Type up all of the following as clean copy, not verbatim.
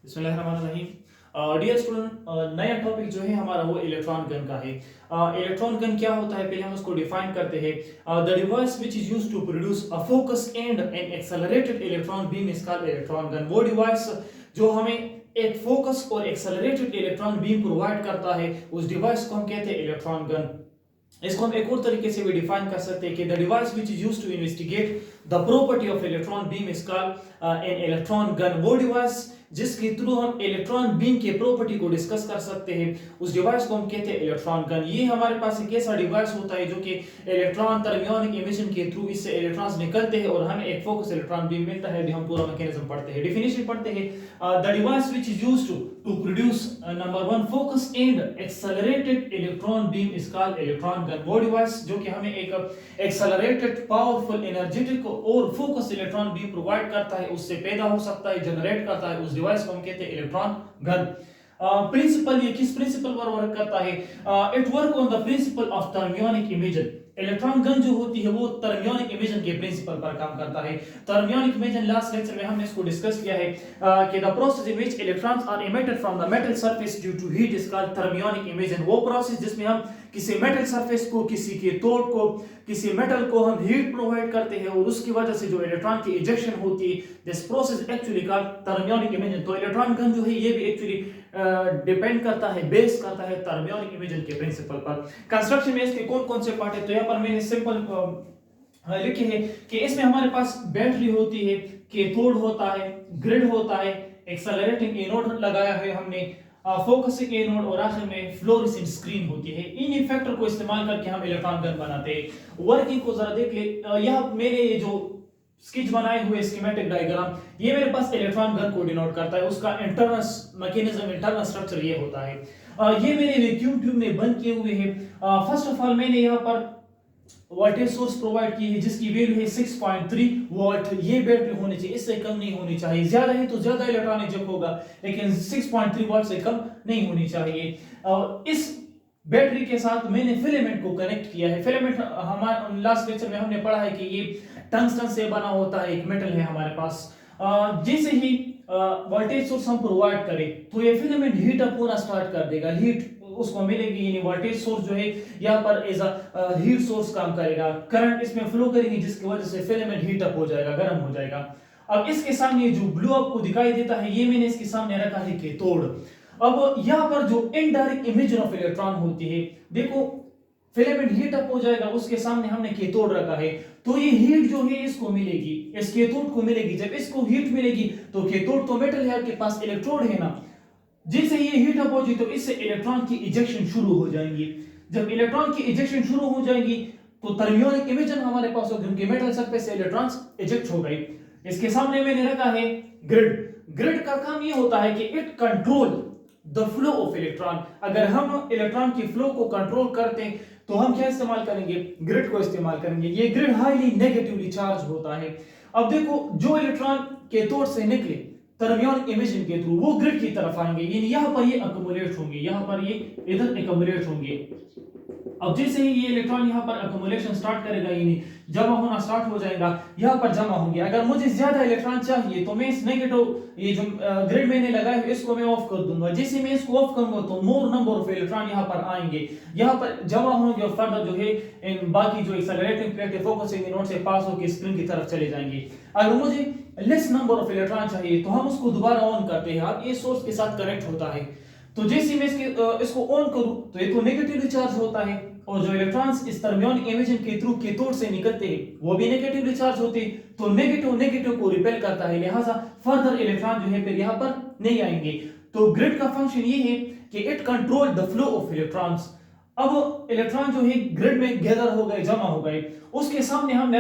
बिस्मिल्लाहिर्रहमानिर्रहीम। Dear student, नया topic जो है हमारा वो इलेक्ट्रॉन गन का है। इलेक्ट्रॉन गन क्या होता है पहले हम उसको डिफाइन करते हैं। The device which is used to produce a focus and an accelerated electron beam is called electron gun. वो डिवाइस जो हमें एक फोकस और एक्सेलरेटेड इलेक्ट्रॉन बीम प्रोवाइड करता है उस डिवाइस को हम कहते हैं इलेक्ट्रॉन गन। इसको हम एक और तरीके से भी डिफाइन कर सकते हैं कि the device which is used to investigate the property of electron beam is called an electron gun. वो डिवाइस जिसके थ्रू हम इलेक्ट्रॉन बीम के प्रॉपर्टी को डिस्कस कर सकते हैं उस डिवाइस को हम कहते हैं इलेक्ट्रॉन गन। ये हमारे पास एक ऐसा डिवाइस होता है जो कि इलेक्ट्रॉन टर्मियोनिक इमिशन के थ्रू इससे इलेक्ट्रॉन्स निकलते हैं और हमें एक फोकस इलेक्ट्रॉन बीम मिलता है। अभी हम पूरा मैकेनिज्म पढ़ते हैं, डेफिनेशन पढ़ते हैं। The device which is used to produce number 1 focus and accelerated electron beam is called electron gun. वो डिवाइस जो कि हमें एक एक्सेलरेटेड पावरफुल एनर्जेटिक और फोकस इलेक्ट्रॉन बीम प्रोवाइड करता है, उससे पैदा हो सकता है, जनरेट करता है, उस डिवाइस को हम कहते हैं इलेक्ट्रॉन गन। प्रिंसिपल ये किस प्रिंसिपल पर वर्क करता है? It work on the principle of thermionic emission. Electron gun जो होती है वो टर्मियोनिक इमेजन के प्रिंसिपल पर काम करता है। टर्मियोनिक इमेजन लास्ट लेक्चर में हमने इसको डिस्कस किया है कि the process in which electrons are emitted from the metal surface due to heat is called thermionic emission. वो प्रोसेस जिसमें हम किसी मेटल सरफेस को, किसी के तोड़ को, किसी मेटल को हम हीट प्रोवाइड करते हैं और उसकी वजह से जो इलेक्ट्रॉन की इजेक्शन होती है, this process actually called thermionic emission. तो इलेक्ट्रॉन गन जो है ये भी एक्चुअली डिपेंड करता है, बेस करता है टर्मियोनिक इमेजन के प्रिंसिपल पर। कंस्ट्रक्शन में इसके कौन कौन से पार्ट है तो यहाँ पर मैंने सिंपल लिखे हैं कि इसमें हमारे पास बैटरी होती है, कैथोड होता है, ग्रिड होता है, एक्सेलरेटिंग एनोड लगाया है हमने, फोकसिंग एनोड और आखिर में फ्लोरेसेंट स्क्रीन होती है। इन इफेक्टर को इस्तेमाल करके हम इलेक्ट्रॉन गन बनाते हैं। वर्किंग को जरा देख ले। यह मेरे जो स्केच बनाए हुए स्कीमेटिक डायग्राम ये मेरे पास इलेक्ट्रॉन गन को डिनोट करता है। उसका इंटरनल मैकेनिज्म, इंटरनल स्ट्रक्चर ये होता है। ये मेरे वैक्यूम ट्यूब में बंद किए हुए हैं। फर्स्ट ऑफ ऑल मैंने यहाँ पर वोल्टेज सोर्स प्रोवाइड की है जिसकी वैल्यू है 6.3 वोल्ट। ये बैटरी होनी चाहिए, इससे कम नहीं होनी चाहिए। ज्यादा है तो ज्यादा इलेक्ट्रॉन इजेक्ट होगा, लेकिन 6.3 वोल्ट से कम नहीं होनी चाहिए। और इस बैटरी के साथ मैंने फिलामेंट को कनेक्ट किया है। फिलामेंट हमारे लास्ट लेक्चर में हमने पढ़ा है कि ये टंगस्टन से बना होता है, एक मेटल है हमारे पास। जैसे ही वोल्टेज सोर्स हम प्रोवाइड करें तो ये फिलामेंट हीट अप होना स्टार्ट कर देगा, हीट उसको मिलेगी, यानी वोल्टेज सोर्स जो है यहाँ पर एज अ हीट सोर्स काम करेगा, करंट इसमें फ्लो करेगी जिसकी वजह से फिलामेंट हीट अप हो जाएगा, गर्म हो जाएगा। अब इसके सामने जो ब्लू आपको दिखाई देता है ये मैंने इसके सामने रखा है कैथोड। अब यहाँ पर जो इनडायरेक्ट इमिशन ऑफ इलेक्ट्रॉन होती है, देखो फिलामेंट हीट अप हो जाएगा, उसके सामने हमने कैथोड रखा है तो ये हीट जो है इसको मिलेगी, इस कैथोड को मिलेगी। जब इसको हीट मिलेगी तो कैथोड तो मेटल है, आपके पास इलेक्ट्रोड है ना, जैसे ये हीट अप होगी तो इससे इलेक्ट्रॉन की इजेक्शन शुरू हो जाएंगी। जब इलेक्ट्रॉन की इजेक्शन शुरू हो जाएगी तो टर्मियोनिक इमिशन हमारे पास होगी, क्योंकि मेटल सरफेस से इलेक्ट्रॉन्स इजेक्ट हो गई। इसके सामने मैंने रखा है ग्रिड। ग्रिड का काम ये होता है कि it control the flow of electron. अगर हम इलेक्ट्रॉन की फ्लो को कंट्रोल करते हैं तो हम क्या इस्तेमाल करेंगे? ग्रिड को इस्तेमाल करेंगे। ये ग्रिड हाईली नेगेटिवली चार्ज होता है। अब देखो जो इलेक्ट्रॉन कैथोड से निकले टर्मियोनिक इमिशन के थ्रू वो ग्रिड की तरफ आएंगे, यानी यहां पर ये अक्युमुलेट होंगे, यहां पर ये इधर अक्युमुलेट होंगे। अब जैसे ही ये इलेक्ट्रॉन यहाँ पर अक्युमुलेशन स्टार्ट करेगा, यानी जमा होना स्टार्ट हो जाएगा, यहाँ पर जमा होंगे। अगर मुझे ज्यादा इलेक्ट्रॉन चाहिए तो मैं इस नेगेटिव ये जो ग्रिड मैंने लगाया है इसको मैं ऑफ कर दूंगा। जैसे मैं इसको ऑफ करूंगा तो मोर नंबर ऑफ इलेक्ट्रॉन यहाँ पर आएंगे, यहाँ पर जमा होंगे और फर्दर जो है इन बाकी जो एक्सेलरेटिंग प्लेट है फोकसिंग एनोड से पास होकर स्क्रीन की तरफ चले जाएंगे। अगर मुझे लेस नंबर ऑफ इलेक्ट्रॉन चाहिए तो हम उसको दोबारा ऑन करते हैं। अब ये सोर्स के साथ कनेक्ट होता है तो जैसे मैं इसको ऑन करूं तो ये तो नेगेटिवली चार्ज होता है और जो इलेक्ट्रॉन्स इस टर्मियोनिक इमिशन के थ्रू कैथोड से निकलते हैं वो भी नेगेटिवली चार्ज होते हैं, तो नेगेटिव नेगेटिव को रिपेल करता है, लिहाजा फर्दर इलेक्ट्रॉन जो है फिर यहाँ पर नहीं आएंगे। तो ग्रिड का फंक्शन ये है कि it control the flow of electrons. अब इलेक्ट्रॉन जो है ग्रिड में गैदर हो गए, जमा हो गए, उसके सामने हम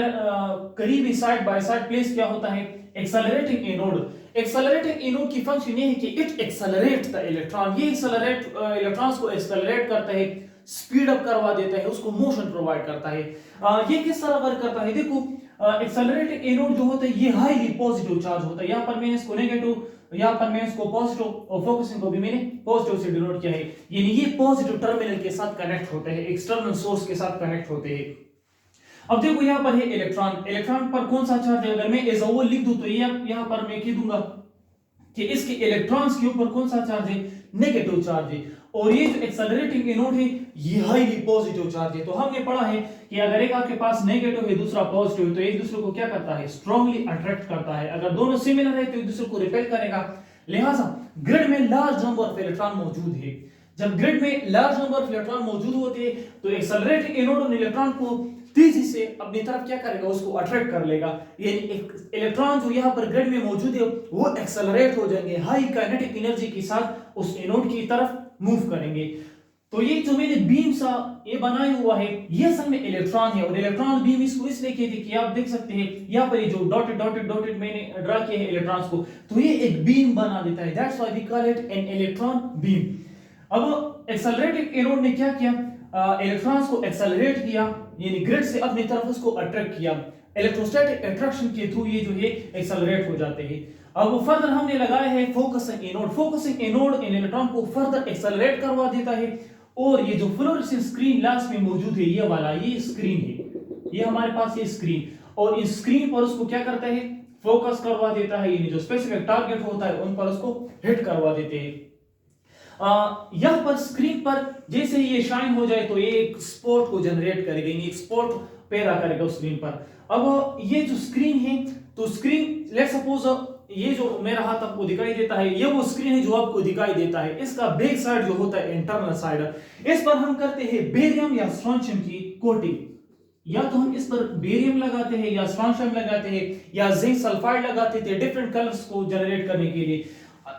करीबी साइड बाय साइड प्लेस क्या होता है? Accelerating anode. एक्सेलरेटिंग एनोड की फंक्शन ये है कि इट एक्सेलरेट द इलेक्ट्रॉन। ये एक्सेलरेट इलेक्ट्रॉन्स को एक्सेलरेट करता है, स्पीड अप करवा देता है, उसको मोशन प्रोवाइड करता है। ये किस तरह वर्क करता है? देखो एक्सेलरेटिंग एनोड जो होता है ये हाईली पॉजिटिव चार्ज होता है। यहाँ पर मैंने इसको नेगेटिव, यहाँ पर मैं इसको पॉजिटिव और फोकसिंग को भी मैंने पॉजिटिव से डिनोट किया है, यानी ये पॉजिटिव टर्मिनल के साथ कनेक्ट होते हैं, एक्सटर्नल सोर्स के साथ कनेक्ट होते हैं। अब देखो यहाँ पर है इलेक्ट्रॉन। इलेक्ट्रॉन पर कौन सा चार्ज है? अगर मैं एज अ होल लिख दूं तो ये यहाँ पर मैं लिख दूंगा कि इसके इलेक्ट्रॉन्स के ऊपर कौन सा चार्ज है, नेगेटिव चार्ज है, और ये जो एक्सेलरेटिंग एनोड है ये हाईली पॉजिटिव चार्ज है। तो हमने पढ़ा है कि अगर एक आपके पास नेगेटिव है दूसरा पॉजिटिव है तो एक दूसरे को क्या करता है, स्ट्रांगली अट्रैक्ट करता है। अगर दोनों सिमिलर है तो एक दूसरे को रिपेल करेगा। लिहाजा ग्रिड में लार्ज नंबर ऑफ इलेक्ट्रॉन मौजूद है। जब ग्रिड में लार्ज नंबर ऑफ इलेक्ट्रॉन मौजूद होते हैं तो एक्सेलरेटिंग एनोड उन इलेक्ट्रॉन को तेजी से अपनी तरफ क्या करेगा, उसको अट्रैक्ट कर लेगा। यानी इलेक्ट्रॉन जो यहाँ पर ग्रिड में मौजूद है वो एक्सेलरेट हो जाएंगे, हाई काइनेटिक एनर्जी के साथ उस एनोड की तरफ मूव करेंगे। तो ये जो मैंने बीम सा ये बनाया हुआ है ये असल में इलेक्ट्रॉन है, और इलेक्ट्रॉन बीम इसको इसलिए कहते हैं कि आप देख सकते हैं यहाँ पर ये जो डॉटेड डॉटेड डॉटेड मैंने ड्रा किए हैं इलेक्ट्रॉन्स को, तो ये एक बीम बना देता है। That's why we call it an electron beam. अब एक्सेलरेटिंग एनोड ने क्या किया, इलेक्ट्रॉन्स को एक्सेलरेट किया, यानी ग्रिड से अपनी तरफ उसको अट्रैक्ट किया। इलेक्ट्रोस्टैटिक अट्रैक्शन के थ्रू ये जो है एक्सेलरेट हो जाते हैं। अब फर्दर हमने लगाया है फोकसिंग एनोड। फोकसिंग एनोड इन इलेक्ट्रॉन को फर्दर एक्सेलरेट करवा देता है, और ये जो फ्लोरेसेंट स्क्रीन लास्ट में मौजूद है ये वाला, ये स्क्रीन है, ये हमारे पास ये स्क्रीन, और इस स्क्रीन पर उसको क्या करता है, फोकस करवा देता है, यानी जो स्पेसिफिक टारगेट होता है उन पर उसको हिट करवा देते हैं। यहां पर स्क्रीन पर जैसे ही ये शाइन हो जाए तो ये एक स्पॉट को जनरेट करेगा, यानी एक स्पॉट पैदा करेगा उस स्क्रीन पर। अब ये जो स्क्रीन है, तो स्क्रीन लेट्स सपोज ये जो मेरा हाथ आपको दिखाई देता है ये वो स्क्रीन है जो आपको दिखाई देता है। इसका बैक साइड जो होता है इंटरनल साइड, इस पर हम करते हैं बेरियम या स्ट्रोंशियम की कोटिंग। या तो हम इस पर बेरियम लगाते हैं या स्ट्रोंशियम लगाते हैं या जिंक सल्फाइड लगाते थे डिफरेंट कलर्स को जनरेट करने के लिए।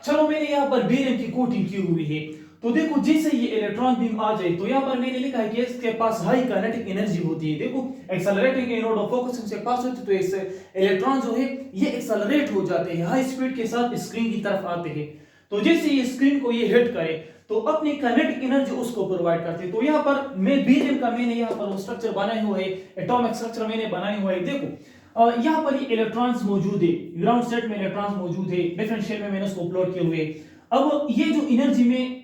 चलो मैंने यहाँ पर बेरियम की कोटिंग की हुई है, तो देखो जैसे ये इलेक्ट्रॉन बीम आ जाए तो यहाँ पर मैंने लिखा है कि इसके पास हाई काइनेटिक एनर्जी होती है। देखो एक्सेलरेटिंग एनोड और फोकसिंग से पास होते तो इससे इलेक्ट्रॉन जो है ये एक्सेलरेट हो जाते हैं, हाई स्पीड के साथ स्क्रीन की तरफ आते हैं। तो जैसे ये स्क्रीन को ये हिट करे तो अपनी काइनेटिक एनर्जी उसको प्रोवाइड करते हैं। तो यहाँ पर मैं बेरियम का मैंने यहाँ पर स्ट्रक्चर बनाया हुआ है, एटॉमिक स्ट्रक्चर मैंने बनाया हुआ है। देखो यहाँ पर ये इलेक्ट्रॉन्स मौजूद है, ग्राउंड स्टेट में इलेक्ट्रॉन्स मौजूद है, डिफरेंट शेप में मैंने उसको प्लॉट किए हुए। अब ये जो एनर्जी में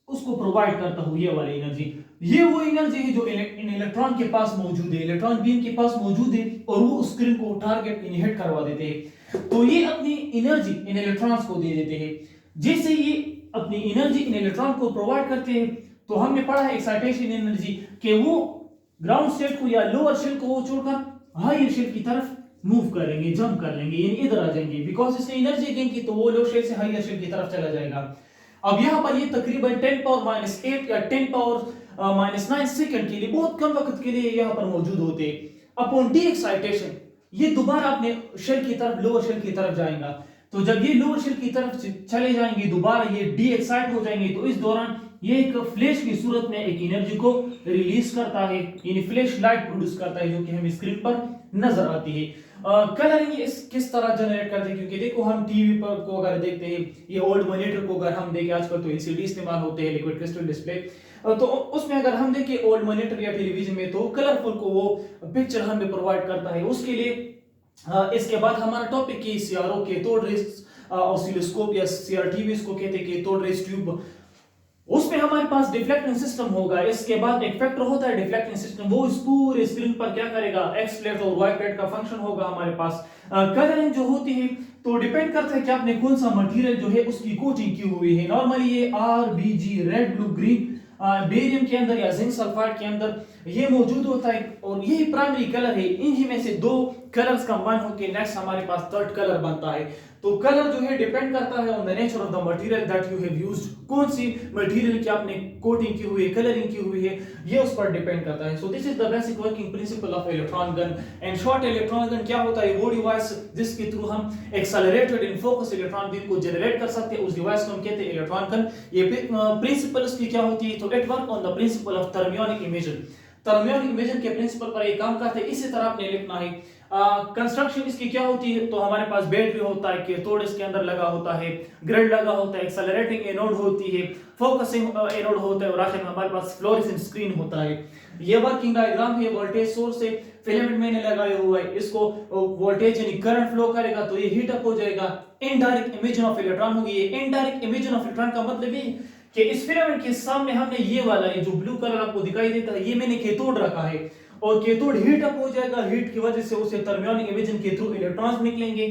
उसको प्रोवाइड करता हूं, ये वाली एनर्जी, ये वो एनर्जी है जो इन इलेक्ट्रॉन के पास मौजूद है, इलेक्ट्रॉन बीम के पास मौजूद है, और वो उस स्क्रीन को टारगेट हिट करवा देते हैं। तो ये अपनी एनर्जी इन इलेक्ट्रॉन्स को दे देते हैं। जैसे ये अपनी एनर्जी इन इलेक्ट्रॉन को प्रोवाइड करते हैं तो हमने पढ़ा है एक्साइटेशन एनर्जी कि वो ग्राउंड स्टेट को या लोअर शेल को वो छोड़कर हायर शेल की तरफ मूव करेंगे, जंप कर लेंगे, यानी इधर आ जाएंगे। बिकॉज इसने एनर्जी गेन की तो वो लोअर शेल से हायर शेल की तरफ चला जाएगा। अब यहाँ पर ये तकरीबन 10 पावर -8 या 10 पावर -9 सेकंड के लिए, बहुत कम वक्त के लिए यहाँ पर मौजूद होते हैं। अपॉन डी एक्साइटेशन ये दोबारा अपने शेल की तरफ, लोअर शेल की तरफ जाएगा। तो जब ये लोअर शेल की तरफ चले जाएंगे दोबारा ये डी एक्साइट हो जाएंगे, तो इस दौरान ये एक फ्लैश की सूरत में एक एनर्जी को रिलीज करता है, यानी फ्लैश लाइट प्रोड्यूस करता है जो कि हमें स्क्रीन पर नजर आती है। कलरिंग ये किस तरह जनरेट करते हैं, क्योंकि देखो हम टीवी पर को अगर देखते हैं, ये ओल्ड मॉनिटर को अगर हम देखें, आजकल तो एलसीडी इस्तेमाल होते हैं, लिक्विड क्रिस्टल डिस्प्ले, तो उसमें अगर हम देखें ओल्ड मॉनिटर या टेलीविजन में तो कलरफुल को वो पिक्चर हमें प्रोवाइड करता है। उसके लिए इसके बाद हमारा टॉपिक की सीआरओ के कैथोड रेज ऑसिलोस्कोप या सीआरटीवी इसको कहते हैं, कैथोड रेज ट्यूब, उसमें हमारे पास डिफ्लेक्टिंग सिस्टम होगा। इसके बाद एक फैक्टर होता है डिफ्लेक्टिंग सिस्टम, वो इस पूरे स्क्रीन पर क्या करेगा, एक्स प्लेट और वाई प्लेट का फंक्शन होगा हमारे पास। कलरिंग जो होती है तो डिपेंड करता है कि आपने कौन सा मटेरियल जो है उसकी कोटिंग की हुई है। नॉर्मली ये RBG, red blue green, barium के अंदर या जिंक सल्फाइड के अंदर ये मौजूद होता है, और यही प्राइमरी कलर है। इन्हीं में से दो कलर्स कंबाइन होकर नेक्स्ट हमारे पास थर्ड कलर बनता है। तो कलर जो है डिपेंड करता है on the nature of the material that you have used, कौन सी मटेरियल की आपने कोटिंग की हुई है, कलरिंग की हुई है, ये उस पर डिपेंड करता है। So this is the basic working principle of electron gun. And short electron gun क्या होता है, वो डिवाइस जिसके थ्रू हम accelerated in focus electron beam को जनरेट कर सकते हैं, उस डिवाइस को हम कहते हैं इलेक्ट्रॉन गन। ये प्रिंसिपल इसकी क्या होती है, तो it work on the principle of thermionic imagine. Thermionic imagine के प्रिंसिपल पर ये काम करते हैं। इसी तरह आपने लिखना है कंस्ट्रक्शन इसकी क्या होती है, तो हमारे पास बैटरी होता है, कैथोड इसके अंदर लगा होता है, ग्रिड लगा होता है, एक्सेलरेटिंग एनोड होती है, फोकसिंग एनोड होता है, और आखिर में हमारे पास फ्लोरेसेंट स्क्रीन होता है। ये वर्किंग डायग्राम है, वोल्टेज सोर्स है, फिलामेंट मैंने लगाया हुआ है, इसको वोल्टेज यानी करंट फ्लो करेगा तो ये हीट अप हो जाएगा। इनडायरेक्ट इमिशन ऑफ इलेक्ट्रॉन होगी। ये इनडायरेक्ट इमिशन ऑफ इलेक्ट्रॉन का मतलब ये कि इस फिलामेंट के सामने हमने ये वाला, ये जो ब्लू कलर आपको दिखाई देता है, ये मैंने कैथोड रखा है, और कैथोड हीट अप हो जाएगा। हीट की वजह से उसे थर्मियोनिक इमेजन के थ्रू इलेक्ट्रॉन्स निकलेंगे।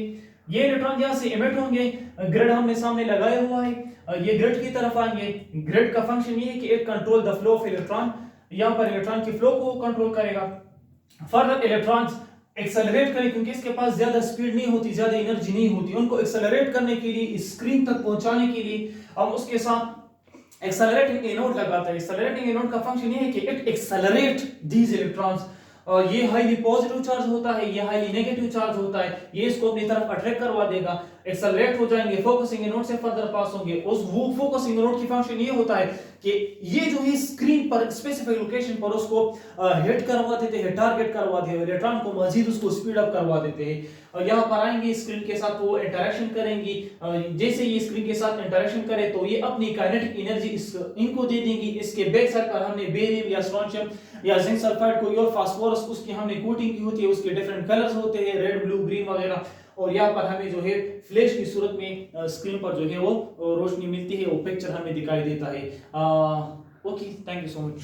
ये इलेक्ट्रॉन यहाँ से इमिट होंगे, ग्रिड हमने सामने लगाया हुआ है, ये ग्रिड की तरफ आएंगे। ग्रिड का फंक्शन ये है कि it control the flow of electron, यहाँ पर इलेक्ट्रॉन की फ्लो को कंट्रोल करेगा। फर्दर इलेक्ट्रॉन्स एक्सेलरेट करें, क्योंकि इसके पास ज्यादा स्पीड नहीं होती, ज्यादा एनर्जी नहीं होती, उनको एक्सेलरेट करने के लिए, स्क्रीन तक पहुंचाने के लिए हम उसके साथ एक्सेलरेटिंग एनोड लगाते हैं। एक्सेलरेटिंग एनोड का फंक्शन ये है कि इट एक्सेलरेट दीज इलेक्ट्रॉन्स, और ये हाईली पॉजिटिव चार्ज होता है, ये हाईली नेगेटिव चार्ज होता है, ये इसको अपनी तरफ अट्रैक्ट करवा देगा, एक्सेलरेट हो जाएंगे, फोकसिंग एनोड से फर्दर पास होंगे। उस वो फोकसिंग एनोड की फंक्शन ये होता है कि ये जो है स्क्रीन पर स्पेसिफिक लोकेशन पर उसको हिट करवा देते हैं, टारगेट करवा देते हैं, इलेक्ट्रॉन को मजीद उसको स्पीड अप करवा देते हैं। और यहाँ पर आएंगे स्क्रीन के साथ, वो इंटरेक्शन करेंगी, जैसे ये स्क्रीन के साथ इंटरेक्शन करे तो ये अपनी काइनेटिक एनर्जी इनको दे देंगी। इसके बैक साइड पर हमने बेरियम या स्ट्रोंशियम या जिंक सल्फाइड कोई और फास्फोरस उसकी हमने कोटिंग की होती है, उसके डिफरेंट कलर्स होते हैं, रेड ब्लू ग्रीन वगैरह, और यहाँ पर हमें जो है फ्लैश की सूरत में स्क्रीन पर जो है वो रोशनी मिलती है, वो पिक्चर हमें दिखाई देता है। Okay, thank you so much.